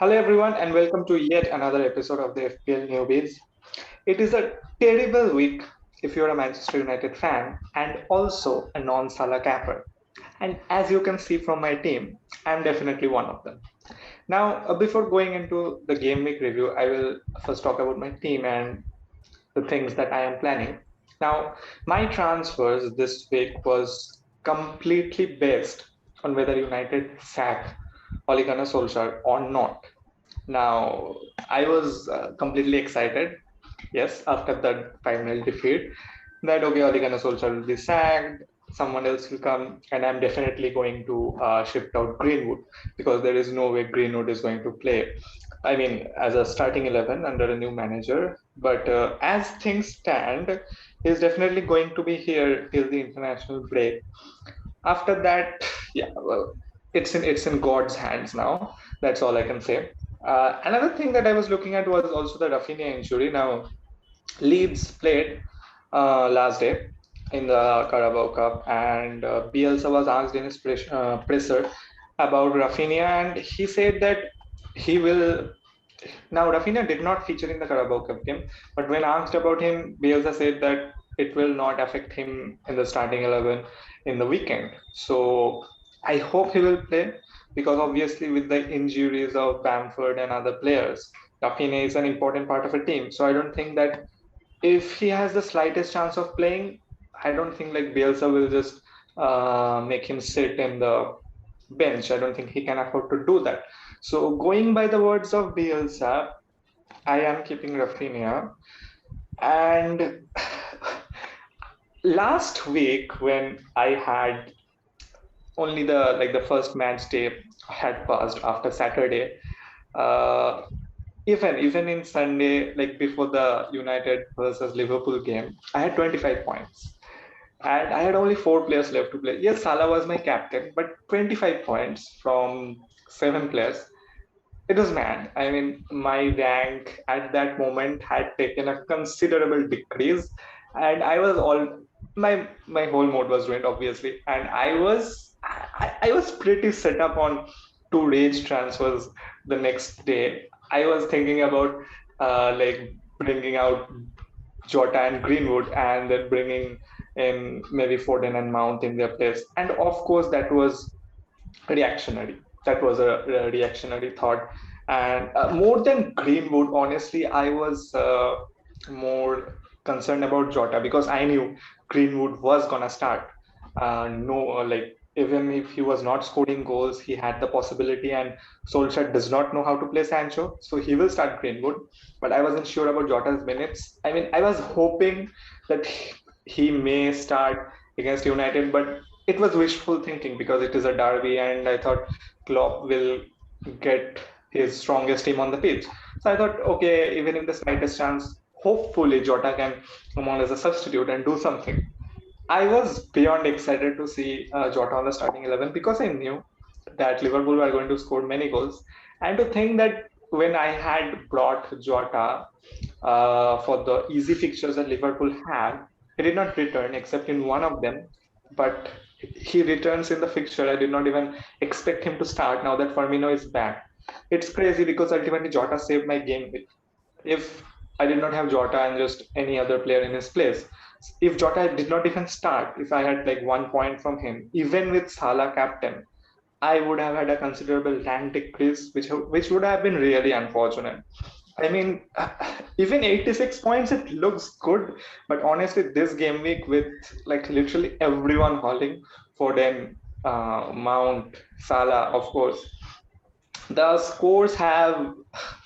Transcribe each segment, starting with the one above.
Hello, everyone, and welcome to yet another episode of the FPL Newbies. It is a terrible week if you're a Manchester United fan and also a non Salah capper. And as you can see from my team, I'm definitely one of them. Now, before going into the game week review, I will first talk about my team and the things that I am planning. Now, my transfers this week was completely based on whether United sack Ole Gunnar Solskjaer or not. Now, I was completely excited, yes, after that 5-0 defeat, that okay, Ole Gunnar Solskjaer will be sacked, someone else will come, and I'm definitely going to shift out Greenwood because there is no way Greenwood is going to play. I mean, as a starting 11 under a new manager, but as things stand, he's definitely going to be here till the international break. After that, yeah, well, it's in God's hands now. That's all I can say. Another thing that I was looking at was also the Rafinha injury. Now, Leeds played last day in the Carabao Cup, and Bielsa was asked in his presser about Rafinha, and he said that he will. Now, Rafinha did not feature in the Carabao Cup game, but when asked about him, Bielsa said that it will not affect him in the starting 11 in the weekend. So I hope he will play because obviously with the injuries of Bamford and other players, Rafinha is an important part of a team. So I don't think that if he has the slightest chance of playing, I don't think like Bielsa will just make him sit in the bench. I don't think he can afford to do that. So going by the words of Bielsa, I am keeping Rafinha. And last week when I had only the first match day had passed after Saturday, uh, even in Sunday, like before the United versus Liverpool game, I had 25 points. And I had only four players left to play. Yes, Salah was my captain, but 25 points from seven players. It was mad. I mean, my rank at that moment had taken a considerable decrease, and I was all my whole mood was ruined, obviously. And I was pretty set up on two rage transfers the next day. I was thinking about like bringing out Jota and Greenwood, and then bringing in maybe Foden and Mount in their place. And of course, that was reactionary. That was a reactionary thought. And more than Greenwood, honestly, I was more concerned about Jota because I knew Greenwood was gonna start. No, like even if he was not scoring goals, he had the possibility. And Solskjaer does not know how to play Sancho, so he will start Greenwood. But I wasn't sure about Jota's minutes. I mean, I was hoping that he may start against United, but it was wishful thinking because it is a derby, and I thought Klopp will get his strongest team on the pitch. So I thought, okay, even if the slightest chance, hopefully Jota can come on as a substitute and do something. I was beyond excited to see Jota on the starting 11 because I knew that Liverpool were going to score many goals. And to think that when I had brought Jota for the easy fixtures that Liverpool have, he did not return except in one of them. But he returns in the fixture. I did not even expect him to start now that Firmino is back. It's crazy because ultimately Jota saved my game. If I did not have Jota and just any other player in his place, if Jota did not even start, if I had like 1 point from him, even with Salah captain, I would have had a considerable rank decrease, which would have been really unfortunate. I mean, even 86 points, it looks good. But honestly, this game week with like literally everyone hauling Foden, Mount, Salah, of course, the scores have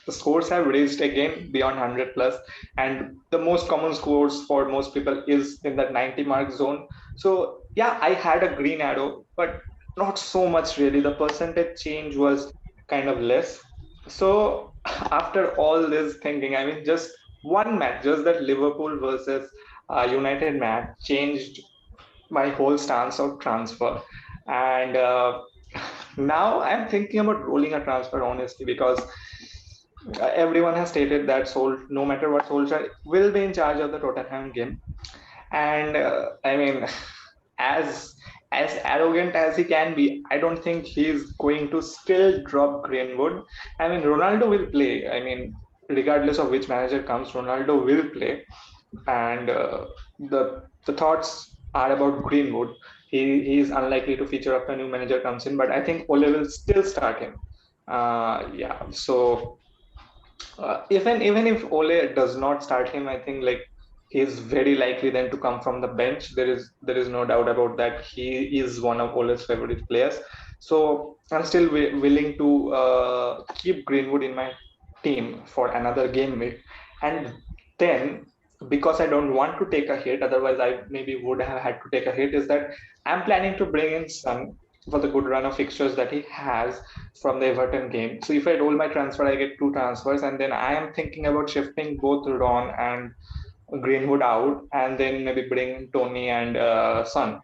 the scores have raised again beyond 100 plus, and the most common scores for most people is in that 90 mark zone. So yeah, I had a green arrow, but not so much really. The percentage change was kind of less. So after all this thinking, I mean, just one match, just that Liverpool versus United match changed my whole stance of transfer. And now I'm thinking about rolling a transfer honestly because everyone has stated that no matter what, Solskjaer will be in charge of the Tottenham game. And I mean, as as arrogant as he can be, I don't think he's going to still drop Greenwood. I mean, Ronaldo will play. I mean, regardless of which manager comes, Ronaldo will play. And the thoughts are about Greenwood. He is unlikely to feature after a new manager comes in, but I think Ole will still start him. Yeah. So even if Ole does not start him, I think like he's very likely then to come from the bench. There is no doubt about that. He is one of Ole's favorite players. So I'm still willing to keep Greenwood in my team for another game week, and then because I don't want to take a hit, otherwise I maybe would have had to take a hit. Is that I'm planning to bring in Son for the good run of fixtures that he has from the Everton game. So if I roll my transfer, I get two transfers, and then I am thinking about shifting both Ron and Greenwood out, and then maybe bring Tony and Son.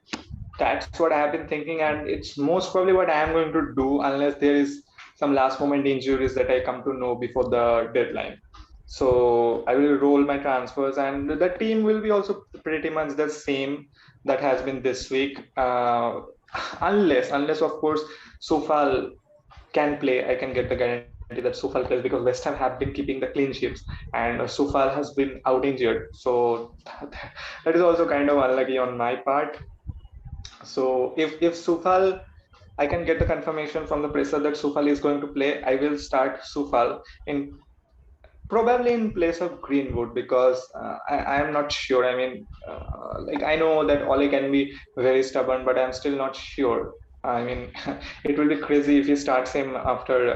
That's what I have been thinking, and it's most probably what I am going to do unless there is some last moment injuries that I come to know before the deadline. So I will roll my transfers, and the team will be also pretty much the same that has been this week, unless of course Sofal can play. I can get the guarantee that Sofal plays because West Ham have been keeping the clean sheets, and Sofal has been out injured. So that is also kind of unlucky on my part. So if Sufal, I can get the confirmation from the presser that Sufal is going to play, I will start Sufal in probably in place of Greenwood because I am not sure. I mean, like I know that Ole can be very stubborn, but I'm still not sure. I mean, it will be crazy if he starts him after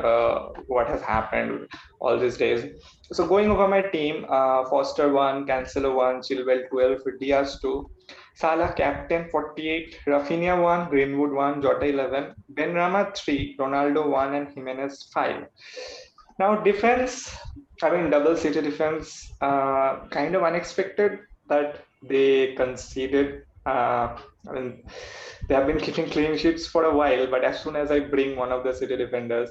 what has happened all these days. So going over my team, Foster 1, Cancelo 1, Chilwell 12, Diaz 2, Salah captain 48, Rafinha 1, Greenwood 1, Jota 11, Benrahma 3, Ronaldo 1, and Jimenez 5. Now defense, I mean double city defense, kind of unexpected that they conceded. I mean they have been keeping clean sheets for a while, but as soon as I bring one of the city defenders,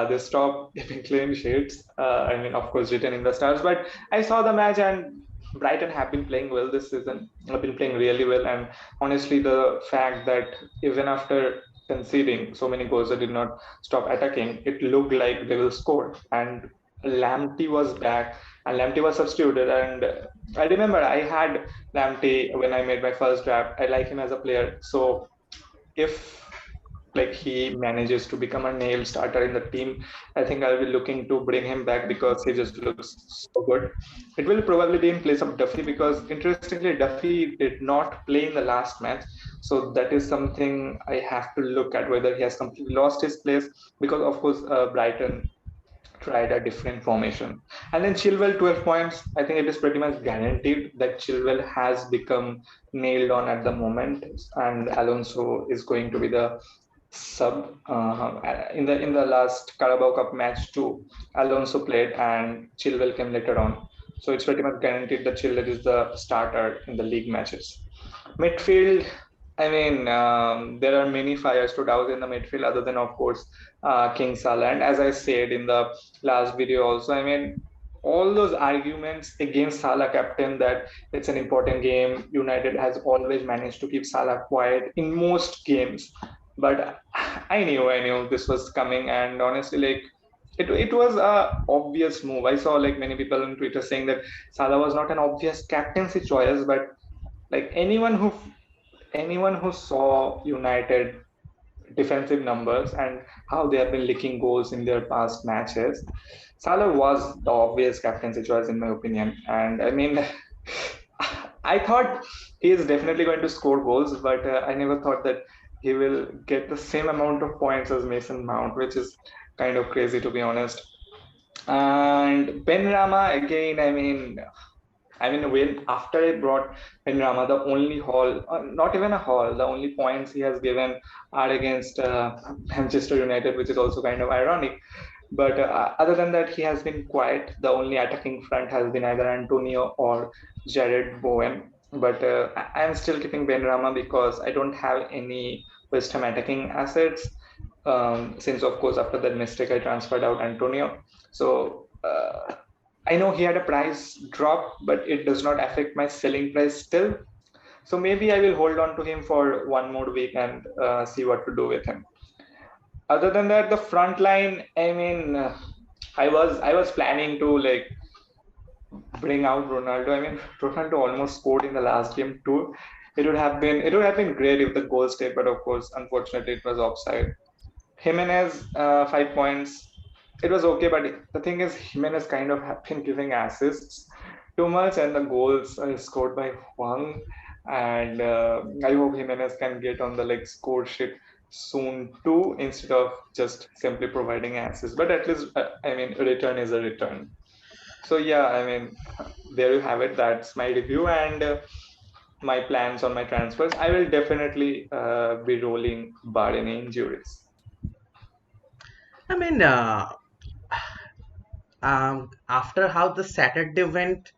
they stop keeping clean sheets. I mean, of course, written in the stars. But I saw the match, and Brighton have been playing well this season. Have been playing really well, and honestly, the fact that even after conceding so many goals, they did not stop attacking. It looked like they will score, and Lamptey was back, and Lamptey was substituted. And I remember I had Lamptey when I made my first draft. I like him as a player, so if like he manages to become a nail starter in the team, I think I'll be looking to bring him back because he just looks so good. It will probably be in place of Duffy because interestingly, Duffy did not play in the last match. So that is something I have to look at whether he has completely lost his place because of course Brighton tried a different formation. And then Chilwell 12 points. I think it is pretty much guaranteed that Chilwell has become nailed on at the moment, and Alonso is going to be the sub in the last Carabao Cup match too. Alonso played and Chilwell came later on. So it's pretty much guaranteed that Chilwell is the starter in the league matches. Midfield, I mean, there are many fires to douse in the midfield other than, of course, King Salah. And as I said in the last video also, I mean, all those arguments against Salah captain that it's an important game, United has always managed to keep Salah quiet in most games. But I knew this was coming, and honestly, like it was a obvious move. I saw like many people on Twitter saying that Salah was not an obvious captaincy choice, but like anyone who saw United defensive numbers and how they have been licking goals in their past matches, Salah was the obvious captaincy choice in my opinion. And I mean, I thought he is definitely going to score goals, but I never thought that he will get the same amount of points as Mason Mount, which is kind of crazy to be honest. And Ben Rama again, I mean, when after I brought Benrahma, the only haul, not even a haul, the only points he has given are against Manchester United, which is also kind of ironic. But other than that, he has been quiet. The only attacking front has been either Antonio or Jared Bowen. But I'm still keeping Benrahma because I don't have any West Ham attacking assets. Since, of course, after that mistake, I transferred out Antonio. So I know he had a price drop, but it does not affect my selling price still. So maybe I will hold on to him for one more week and see what to do with him. Other than that, the front line, I mean, I was planning to like bring out Ronaldo. I mean, Ronaldo almost scored in the last game too. It would have been great if the goal stayed, but of course, unfortunately, it was offside. Jimenez, 5 points. It was okay, but the thing is, Jimenez kind of have been giving assists too much, and the goals are scored by Huang. And I hope Jimenez can get on the like score sheet soon too, instead of just simply providing assists. But at least, I mean, a return is a return. So yeah, I mean, there you have it. That's my review and my plans on my transfers. I will definitely be rolling bar any injuries. I mean, after how the Saturday went,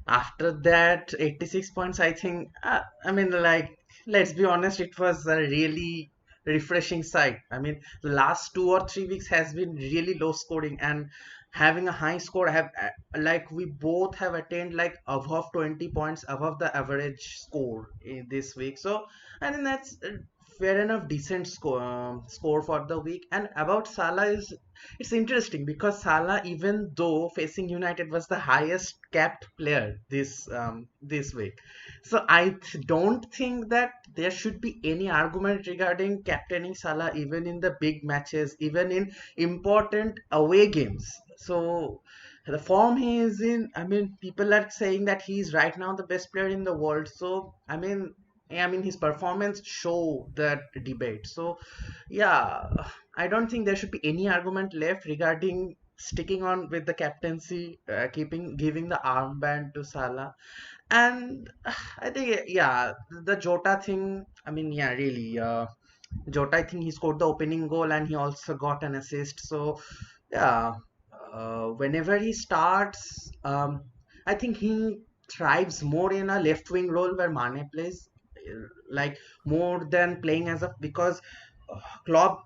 after that 86 points, I think, I mean, like, let's be honest, it was a really refreshing sight. I mean, the last 2 or 3 weeks has been really low scoring, and having a high score, have like we both have attained like above 20 points above the average score in this week. So I think that's fair enough, decent score for the week. And about Salah is, it's interesting because Salah, even though facing United, was the highest capped player this week. So don't think that there should be any argument regarding captaining Salah even in the big matches, even in important away games. So the form he is in, I mean, people are saying that he is right now the best player in the world. So I mean his performance show that debate. So yeah, I don't think there should be any argument left regarding sticking on with the captaincy, keeping giving the armband to Salah. And I think, yeah, the Jota thing. I mean, yeah, really, Jota. I think he scored the opening goal and he also got an assist. So yeah, whenever he starts, I think he thrives more in a left wing role where Mane plays, like more than playing as a, because Klopp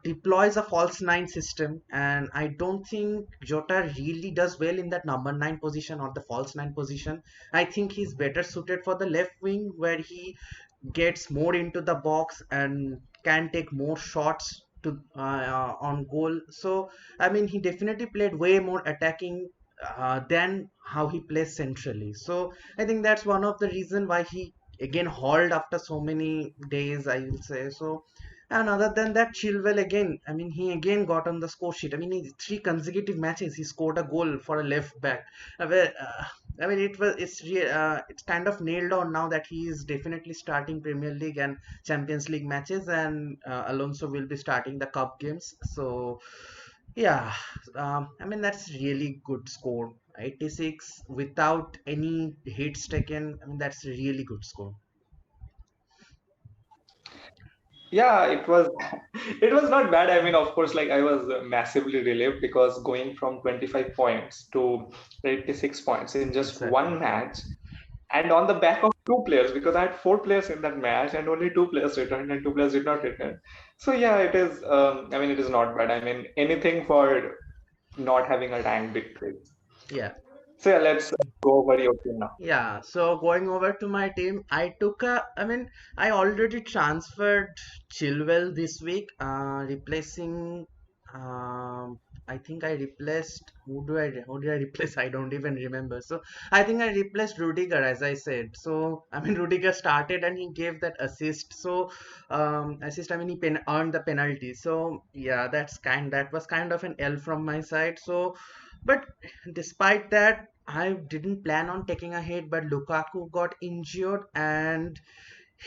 deploys a false nine system, and I don't think Jota really does well in that number nine position or the false nine position. I think he's better suited for the left wing where he gets more into the box and can take more shots to on goal. So I mean, he definitely played way more attacking than how he plays centrally. So I think that's one of the reason why he again hauled after so many days, I will say. So, and other than that, Chilwell again, I mean, he again got on the score sheet. I mean, in 3 consecutive matches, he scored a goal for a left back. I mean, it's kind of nailed on now that he is definitely starting Premier League and Champions League matches, and Alonso will be starting the cup games. So, yeah, I mean that's really good score. 86 without any hits taken. I mean that's a really good score. Yeah, it was it was not bad. I mean, of course, like I was massively relieved because going from 25 points to 86 points in just Exactly. one match, and on the back of two players, because I had four players in that match and only two players returned and two players did not return. So yeah, it is. I mean, it is not bad. I mean, anything for not having a rank victory. Yeah. So yeah, let's go over your team now. Yeah, so going over to my team, I mean, I already transferred Chilwell this week, replacing, I think I replaced, who did I replace? I don't even remember. So I think I replaced Rudiger, as I said. So, I mean, Rudiger started and he gave that assist. So, I mean, earned the penalty. So, yeah, that was kind of an L from my side. So, but despite that, I didn't plan on taking a hit, but Lukaku got injured and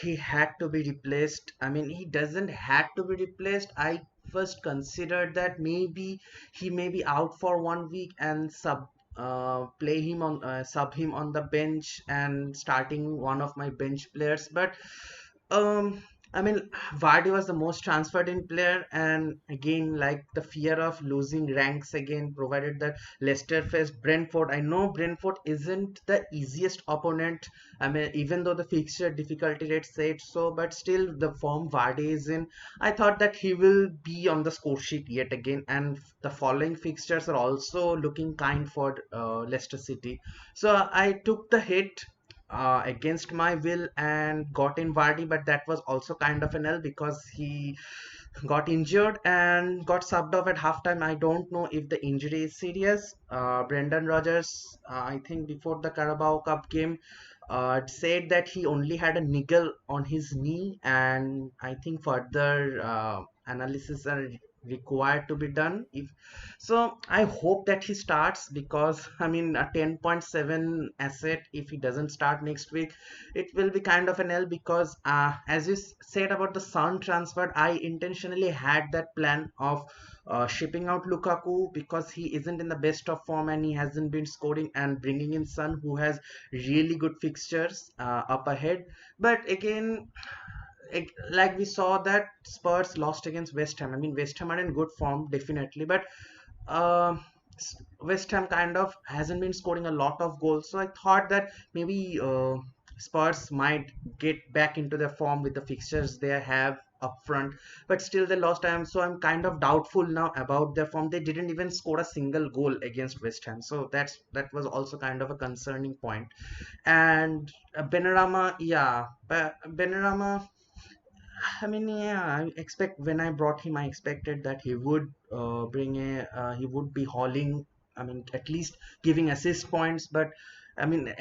he had to be replaced. I mean, he doesn't had to be replaced. I first considered that maybe he may be out for 1 week and sub him on the bench and starting one of my bench players. But um, I mean, Vardy was the most transferred in player, and again, like the fear of losing ranks again, provided that Leicester faced Brentford. I know Brentford isn't the easiest opponent. I mean, even though the fixture difficulty rate said so, but still the form Vardy is in, I thought that he will be on the score sheet yet again. And the following fixtures are also looking kind for Leicester City. So I took the hit. against my will and got in Vardy, but that was also kind of an L because he got injured and got subbed off at halftime. I don't know if the injury is serious. Brendan Rodgers, I think before the Carabao Cup game, said that he only had a niggle on his knee, and I think further analysis are required to be done. If so, I hope that he starts because I mean a 10.7 asset. If he doesn't start next week, it will be kind of an L because as you said about the Son transfer, I intentionally had that plan of shipping out Lukaku because he isn't in the best of form and he hasn't been scoring, and bringing in Son who has really good fixtures up ahead. But again, like we saw that Spurs lost against West Ham. I mean, West Ham are in good form definitely, but uh, West Ham kind of hasn't been scoring a lot of goals. So I thought that maybe Spurs might get back into their form with the fixtures they have up front, but still they lost time. So I'm kind of doubtful now about their form. They didn't even score a single goal against West Ham, so that was also kind of a concerning point. And Benrahma, yeah, but Benrahma, I mean, yeah, I expect when I brought him, I expected that he would he would be hauling, I mean, at least giving assist points. But I mean,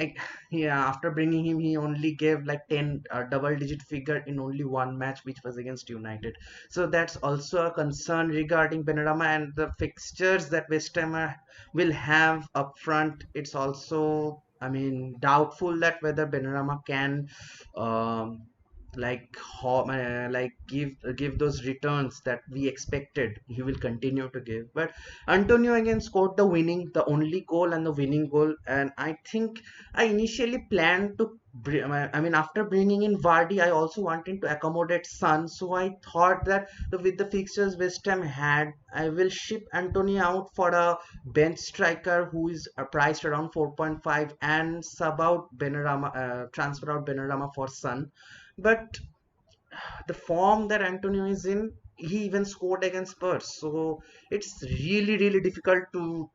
yeah, after bringing him, he only gave like 10 double-digit figure in only one match, which was against United. So that's also a concern regarding Benrahma and the fixtures that West Ham will have up front. It's also, I mean, doubtful that whether Benrahma can. Um, like give those returns that we expected he will continue to give. But Antonio again scored the only goal and the winning goal, and I think I initially planned to I mean, after bringing in Vardy, I also wanted to accommodate Son, so I thought that with the fixtures West Ham had, I will ship Antonio out for a bench striker who is priced around 4.5 and sub out Benrahma, transfer out Benrahma for Son. But the form that Antonio is in, he even scored against Spurs. So it's really, really difficult to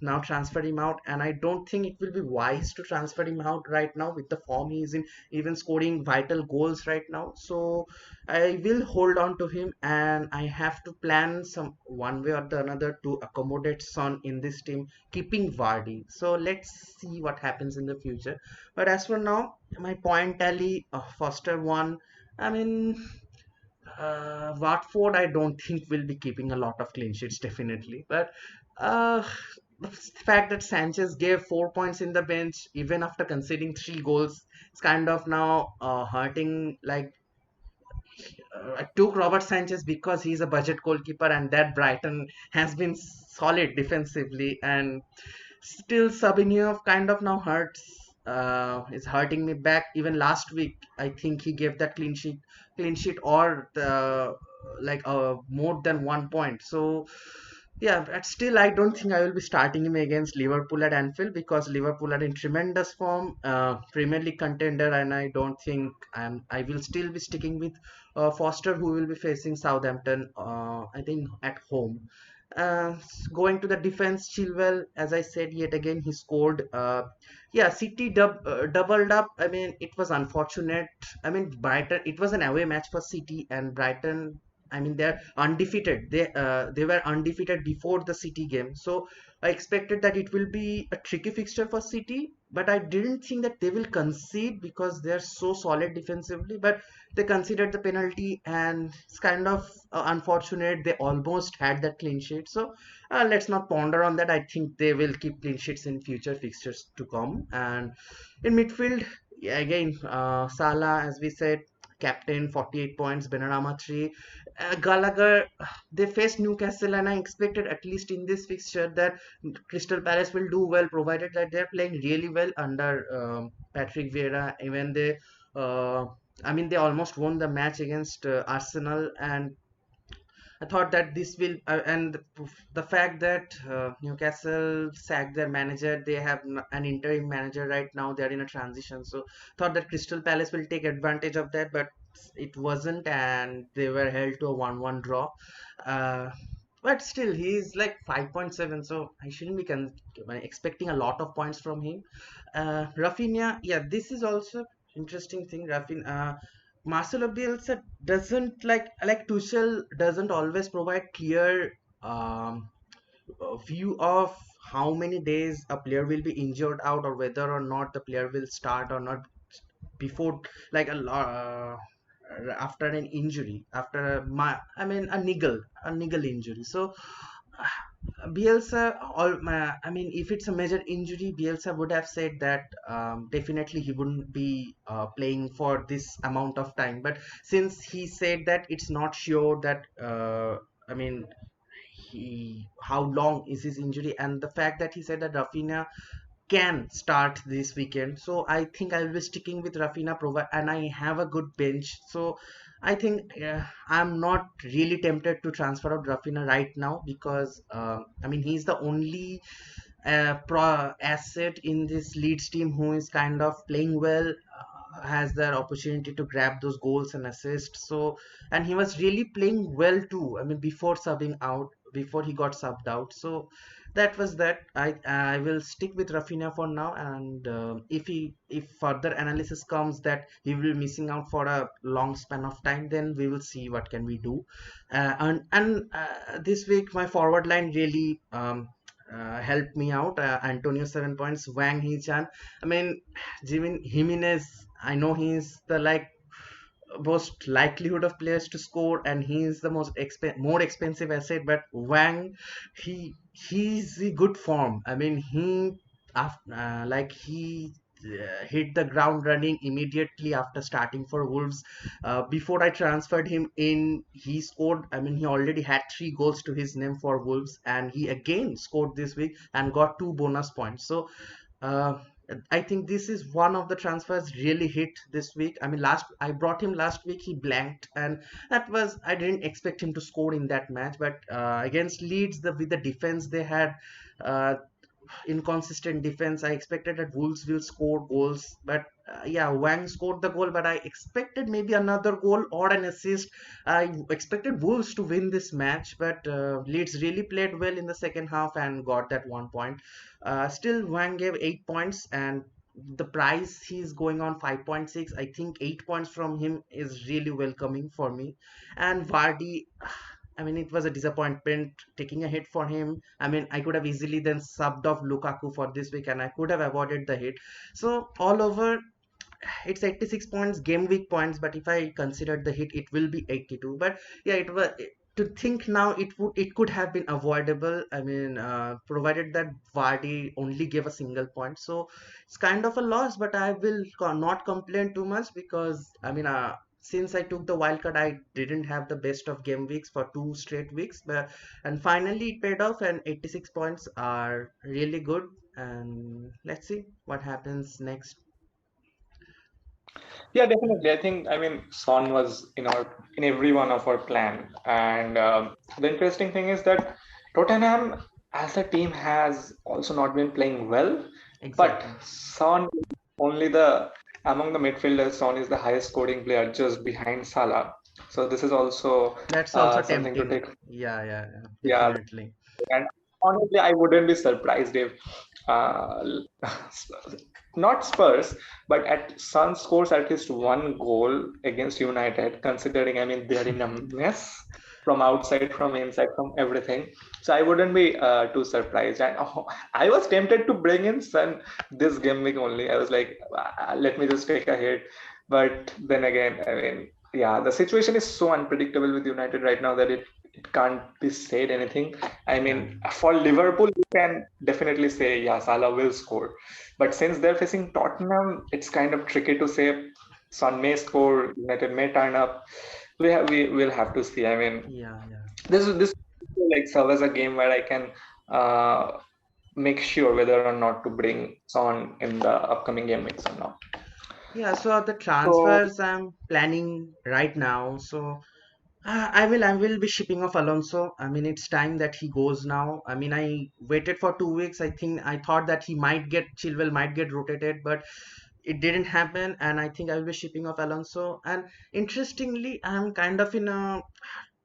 now transfer him out. And I don't think it will be wise to transfer him out right now with the form he is in, even scoring vital goals right now. So I will hold on to him, and I have to plan some one way or the another to accommodate Son in this team, keeping Vardy. So let's see what happens in the future. But as for now, my point tally, Foster won. I mean, Watford, I don't think will be keeping a lot of clean sheets, definitely. But uh, the fact that Sanchez gave 4 points in the bench, even after conceding 3 goals, it's kind of now hurting. Like, I took Robert Sanchez because he's a budget goalkeeper, and that Brighton has been solid defensively, and still Sabinho kind of now hurts. Is hurting me back. Even last week, I think he gave that clean sheet, or the like more than 1 point. So yeah, but still I don't think I will be starting him against Liverpool at Anfield because Liverpool are in tremendous form, Premier League contender, and I don't think I will still be sticking with Foster, who will be facing Southampton. I think at home. Uh, Going to the defense, Chilwell, as I said, yet again he scored. Yeah, City doubled up. I mean, it was unfortunate. I mean, Brighton. It was an away match for City, and Brighton, I mean, they're undefeated. They were undefeated before the City game, so I expected that it will be a tricky fixture for City. But I didn't think that they will concede because they're so solid defensively. But they considered the penalty, and it's kind of unfortunate. They almost had that clean sheet. So let's not ponder on that. I think they will keep clean sheets in future fixtures to come. And in midfield, yeah, again, Salah, as we said, captain, 48 points, Benrahma 3. Gallagher, they faced Newcastle, and I expected at least in this fixture that Crystal Palace will do well, provided that they're playing really well under Patrick Vieira. Even uh, I mean, they almost won the match against Arsenal, and I thought that this will, and the fact that Newcastle sacked their manager, they have an interim manager right now. They are in a transition, so thought that Crystal Palace will take advantage of that, but it wasn't, and they were held to a 1-1 draw. Uh, but still he's like 5.7, so I shouldn't be expecting a lot of points from him. Rafinha, yeah, this is also interesting thing. Marcelo Bielsa doesn't like Tuchel doesn't always provide clear view of how many days a player will be injured out, or whether or not the player will start or not before, like after an injury, after a niggle injury. So Bielsa, I mean, if it's a major injury, Bielsa would have said that definitely he wouldn't be playing for this amount of time. But since he said that it's not sure that, I mean, how long is his injury, and the fact that he said that Rafinha can start this weekend. So I think I'll be sticking with Rafinha and I have a good bench. So I think I'm not really tempted to transfer out Rafinha right now, because I mean, he's the only asset in this Leeds team who is kind of playing well, has the opportunity to grab those goals and assists. So, and he was really playing well too. I mean, before he got subbed out. So that was that. I will stick with Rafinha for now, and if further analysis comes that he will be missing out for a long span of time, then we will see what can we do. And this week my forward line really helped me out. Antonio 7 points, Wang Hee-chan. I mean, Jimin Jimenez, I know he's the most likelihood of players to score, and he is the more expensive asset. But Wang, he's in good form. I mean, he hit the ground running immediately after starting for Wolves. Before I transferred him in, he scored. I mean, he already had 3 goals to his name for Wolves, and he again scored this week and got 2 bonus points. So uh, I think this is one of the transfers really hit this week. I mean, last I brought him last week, he blanked, and that was I didn't expect him to score in that match. But against Leeds, with the defense they had, uh, inconsistent defense, I expected that Wolves will score goals. But yeah, Wang scored the goal, but I expected maybe another goal or an assist. I expected Wolves to win this match, but Leeds really played well in the second half and got that 1 point. Still, Wang gave 8 points, and the price he's going on 5.6. I think 8 points from him is really welcoming for me. And Vardy, I mean, it was a disappointment taking a hit for him. I mean, I could have easily then subbed off Lukaku for this week, and I could have avoided the hit. So all over, it's 86 points, game week points. But if I considered the hit, it will be 82. But yeah, it was. To think now, it could have been avoidable. I mean, provided that Vardy only gave a single point, so it's kind of a loss. But I will not complain too much, because I mean, since I took the wild card, I didn't have the best of game weeks for 2 straight weeks, and finally it paid off. And 86 points are really good. And let's see what happens next. Yeah, definitely. I think, I mean, Son was in every one of our plan, and the interesting thing is that Tottenham as a team has also not been playing well, but Exactly. Son only the among the midfielders, Son is the highest scoring player just behind Salah. So this is also That's also something to tempting. take. Yeah, yeah, yeah, Yeah, definitely. and honestly, I wouldn't be surprised if uh, not Spurs, but at Sun scores at least one goal against United, considering, I mean, they're in a mess from outside, from inside, from everything. So I wouldn't be too surprised. And I was tempted to bring in Sun this game week only. I was like, let me just take a hit. But then again, I mean, yeah, the situation is so unpredictable with United right now that it can't be said anything. I Yeah, mean, for Liverpool, you can definitely say, yeah, Salah will score. But since they're facing Tottenham, it's kind of tricky to say Son may score, United may turn up. We will have to see. I mean, yeah, yeah. this will like serve as a game where I can uh, make sure whether or not to bring Son in the upcoming game weeks or not. Yeah, so the So transfers I'm planning right now. So I will be shipping off Alonso. I mean, it's time that he goes now. I mean, I waited for 2 weeks. I thought that Chilwell might get rotated, but it didn't happen. And I think I will be shipping off Alonso. And interestingly, I'm kind of in a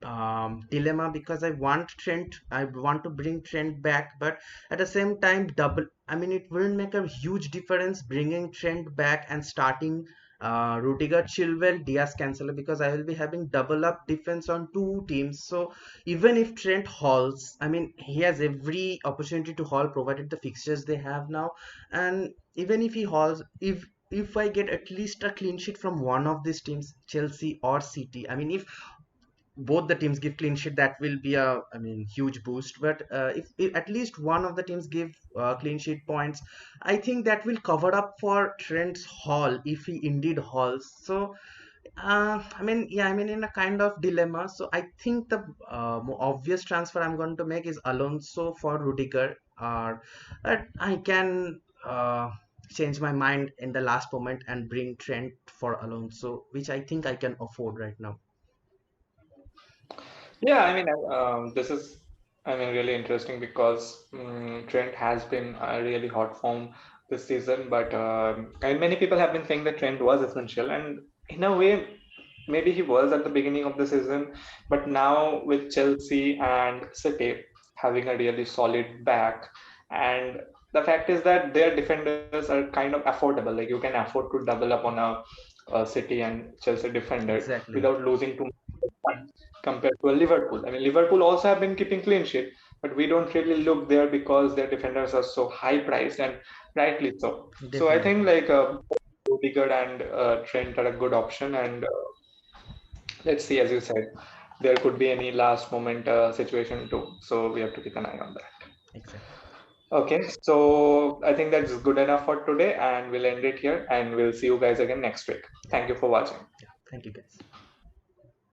dilemma because I want to bring Trent back, but at the same time, double. I mean, it wouldn't make a huge difference bringing Trent back and starting Rudiger, Chilwell, Diaz, Cancelo because I will be having double up defense on two teams. So even if Trent hauls, I mean, he has every opportunity to haul provided the fixtures they have now, and even if he hauls, if I get at least a clean sheet from one of these teams, Chelsea or City, I mean, if both the teams give clean sheet, that will be a, I mean, huge boost. But if at least one of the teams give clean sheet points, I think that will cover up for Trent's haul if he indeed hauls. So I mean, yeah, I mean, in a kind of dilemma. So I think the more obvious transfer I'm going to make is Alonso for Rudiger. But I can change my mind in the last moment and bring Trent for Alonso, which I think I can afford right now. Yeah, I mean, this is, I mean, really interesting because Trent has been a really hot form this season, but and many people have been saying that Trent was essential, and in a way, maybe he was at the beginning of the season, but now with Chelsea and City having a really solid back, and the fact is that their defenders are kind of affordable. Like you can afford to double up on a City and Chelsea defender Exactly. without losing too much compared to a Liverpool. I mean, Liverpool also have been keeping clean sheet, but we don't really look there because their defenders are so high priced and rightly so. So I think Definitely. like Rudiger and Trent are a good option, and let's see, as you said, there could be any last moment situation too. So we have to keep an eye on that. Exactly. Okay, so I think that's good enough for today, and we'll end it here, and we'll see you guys again next week. Yeah. Thank you for watching. Yeah. Thank you, guys.